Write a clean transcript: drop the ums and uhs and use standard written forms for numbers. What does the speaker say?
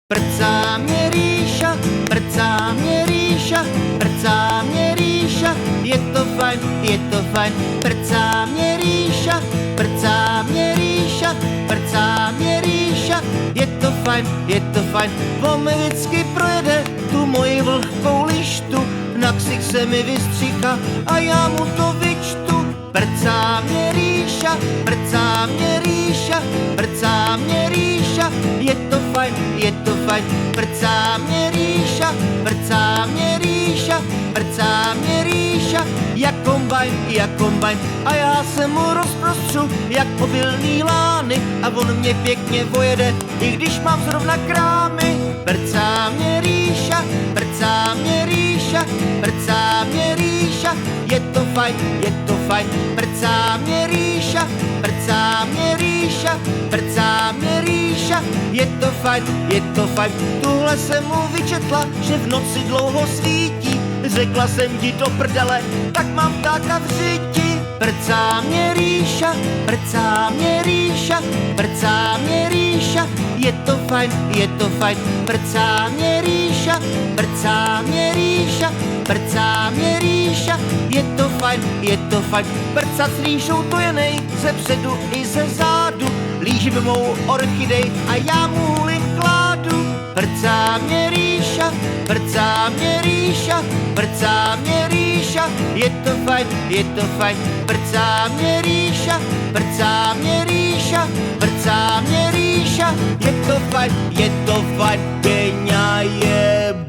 Prcá mě Ríša, prcá mě Ríša, prcá mě Ríša, je to fajn, prcá mě Ríša, prcá mě Říša, prcá mě Ríša, je to fajn, on mi vždycky projede tu moji vlhkou lištu, na ksich se mi vystříká a já mu to vyčtu. Prcá mě Ríša, prcá mě Ríša, prcá mě Ríša, je to fajn, prcá mě Ríša, prcá mě Ríša, prcá mě Ríša, jak kombajn, a já se mu rozprostřu, jak obilný lány, a on mě pěkně vojede, i když mám zrovna krámy. Prcá mě Ríša, prcá mě Ríša, prcá mě Ríša, je to fajn, prcá mě Ríša, prcá mě Ríša, prcá mě Ríša, je to fajn, tuhle jsem mu vyčetla, že v noci dlouho svítí, řekla jsem ti do prdele, tak mám ptáka v řiti. Prcá mě Ríša, prcá mě Ríša, prcá mě Ríša, je to fajn, prcá mě Ríša, prcá mě Ríša, prcá mě Ríša, je to fajn, prcat s Ríšou to je nej, ze předu i ze zádu, lížím mou orchidej a já mu hulit kládu. Prcá mě Ríša, prcá mě Ríša, prcá mě Ríša, je to fajn, prcá mě Ríša, prcá mě Ríša, prcá mě Ríša, je to fajn, geniálně.